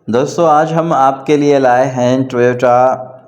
दोस्तों आज हम आपके लिए लाए हैं टोयोटा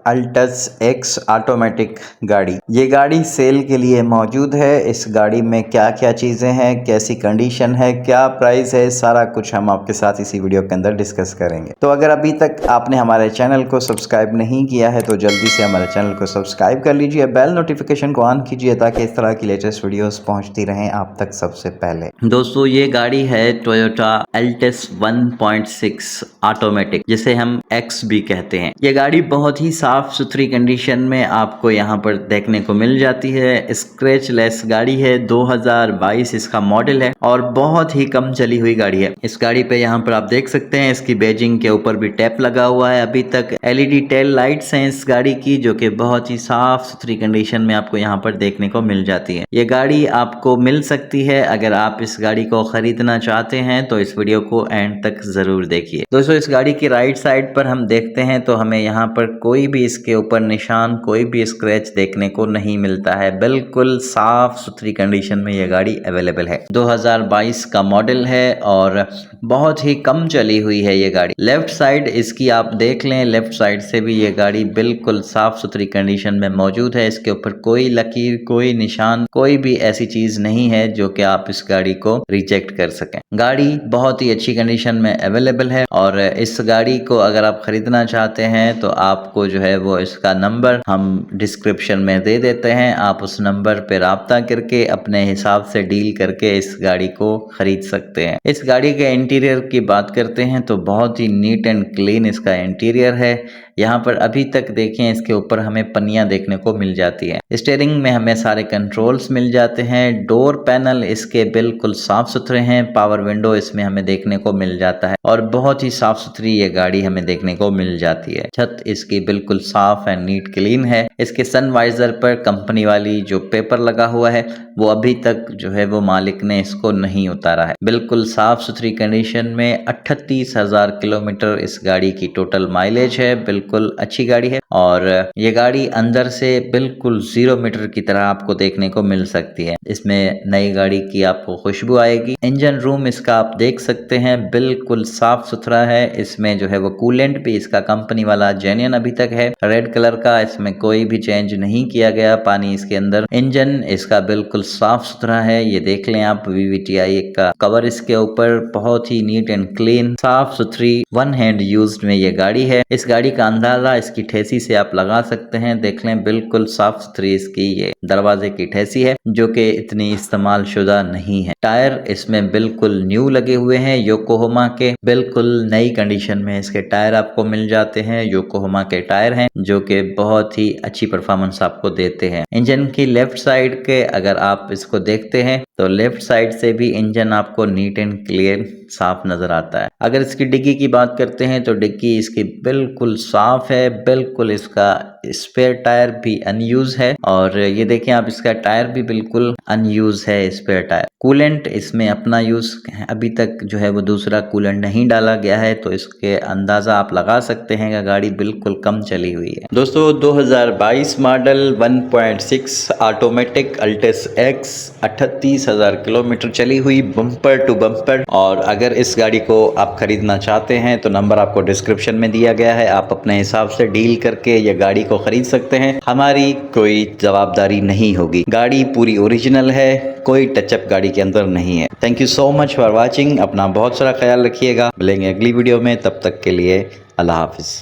अल्टस एक्स ऑटोमेटिक गाड़ी। ये गाड़ी सेल के लिए मौजूद है। इस गाड़ी में क्या क्या चीज़ें हैं, कैसी कंडीशन है, क्या प्राइस है, सारा कुछ हम आपके साथ इसी वीडियो के अंदर डिस्कस करेंगे। तो अगर अभी तक आपने हमारे चैनल को सब्सक्राइब नहीं किया है तो जल्दी से हमारे चैनल को सब्सक्राइब कर लीजिए, बेल नोटिफिकेशन को ऑन कीजिए ताकि इस तरह की लेटेस्ट वीडियोस पहुंचती रहें आप तक सबसे पहले। दोस्तों ये गाड़ी है टोयोटा अल्टस 1.6 ऑटोमेटिक, जिसे हम एक्स भी कहते हैं। ये गाड़ी बहुत ही साफ सुथरी कंडीशन में आपको यहाँ पर देखने को मिल जाती है। स्क्रैच लेस गाड़ी है, 2022 इसका मॉडल है और बहुत ही कम चली हुई गाड़ी है। इस गाड़ी पे यहाँ पर आप देख सकते हैं इसकी बैजिंग के ऊपर भी टैप लगा हुआ है। अभी तक एलईडी टेल लाइट्स हैं इस गाड़ी की, जो कि बहुत ही साफ सुथरी कंडीशन में आपको यहाँ पर देखने को मिल जाती है। ये गाड़ी आपको मिल सकती है। अगर आप इस गाड़ी को खरीदना चाहते हैं तो इस वीडियो को एंड तक जरूर देखिए। दोस्तों इस गाड़ी की राइट साइड पर हम देखते हैं तो हमें यहाँ पर कोई भी इसके ऊपर निशान, कोई भी स्क्रैच देखने को नहीं मिलता है। बिल्कुल साफ सुथरी कंडीशन में ये गाड़ी अवेलेबल है। 2022 का मॉडल है और बहुत ही कम चली हुई है ये गाड़ी। लेफ्ट साइड इसकी आप देख लें, लेफ्ट साइड से भी ये गाड़ी बिल्कुल साफ सुथरी कंडीशन में मौजूद है। इसके ऊपर कोई लकीर, कोई निशान, कोई भी ऐसी चीज नहीं है जो कि आप इस गाड़ी को रिजेक्ट कर सकें। गाड़ी बहुत ही अच्छी कंडीशन में अवेलेबल है और इस गाड़ी को अगर आप खरीदना चाहते हैं तो आपको जो है वो इसका नंबर हम डिस्क्रिप्शन में दे देते हैं। आप उस नंबर पे राब्ता करके अपने हिसाब से डील करके इस गाड़ी को खरीद सकते हैं। इस गाड़ी के इंटीरियर की बात करते हैं तो बहुत ही नीट एंड क्लीन इसका इंटीरियर है। यहाँ पर अभी तक देखें इसके ऊपर हमें पन्नियां देखने को मिल जाती है। स्टीयरिंग में हमें सारे कंट्रोल्स मिल जाते हैं। डोर पैनल इसके बिल्कुल साफ सुथरे हैं। पावर विंडो इसमें हमें देखने को मिल जाता है और बहुत ही साफ सुथरी ये गाड़ी हमें देखने को मिल जाती है। छत इसकी बिल्कुल साफ एंड नीट क्लीन है। इसके सनवाइजर पर कंपनी वाली जो पेपर लगा हुआ है वो अभी तक जो है वो मालिक ने इसको नहीं उतारा है। बिल्कुल साफ सुथरी कंडीशन में 38,000 किलोमीटर इस गाड़ी की टोटल माइलेज है। बिल्कुल अच्छी गाड़ी है और ये गाड़ी अंदर से बिल्कुल 0 मीटर की तरह आपको देखने को मिल सकती है। इसमें नई गाड़ी की आपको खुशबू आएगी। इंजन रूम इसका आप देख सकते हैं बिल्कुल साफ सुथरा है। इसमें जो है वो कूलेंट भी इसका कंपनी वाला जेन्युइन अभी तक है, रेड कलर का। इसमें कोई भी चेंज नहीं किया गया पानी इसके अंदर। इंजन इसका बिल्कुल साफ सुथरा है। ये देख लें आप VVTi का कवर इसके ऊपर बहुत ही नीट एंड क्लीन, साफ सुथरी, वन हैंड यूज्ड में ये गाड़ी है। इस गाड़ी का अंदाजा इसकी ठेसी से आप लगा सकते हैं। देख लें बिल्कुल साफ सुथरी इसकी ये दरवाजे की ठेसी है जो कि इतनी इस्तेमाल शुदा नहीं है। टायर इसमें बिल्कुल न्यू लगे हुए हैं, योकोहामा के। बिल्कुल नई कंडीशन में इसके टायर आपको मिल जाते हैं। योकोहामा के टायर हैं जो कि बहुत ही अच्छी परफॉर्मेंस आपको देते हैं। इंजन की लेफ्ट साइड के अगर आप इसको देखते हैं तो लेफ्ट साइड से भी इंजन आपको नीट एंड क्लियर साफ नजर आता है। अगर इसकी डिग्गी की बात करते हैं तो डिग्गी इसकी बिल्कुल साफ है। बिल्कुल इसका स्पेयर टायर भी अनयूज है और ये देखें आप, इसका टायर भी बिल्कुल अनयूज है स्पेयर टायर। कूलेंट इसमें अपना यूज अभी तक जो है वो दूसरा कूलेंट नहीं डाला गया है, तो इसके अंदाजा आप लगा सकते हैं कि गाड़ी बिल्कुल कम चली हुई है। दोस्तों 2022 model 1.6 automatic Altis x 38,000 kilometre चली हुई, बम्पर टू बम्पर। और अगर इस गाड़ी को आप खरीदना चाहते हैं तो नंबर आपको डिस्क्रिप्शन में दिया गया है। आप अपने हिसाब से डील करके ये गाड़ी को खरीद सकते हैं। हमारी कोई जवाबदारी नहीं होगी। गाड़ी पूरी ओरिजिनल है, कोई टचअप गाड़ी के अंदर नहीं है। Thank you so much for watching. अपना बहुत सारा ख्याल रखिएगा। मिलेंगे अगली वीडियो में, तब तक के लिए अल्लाह हाफिज।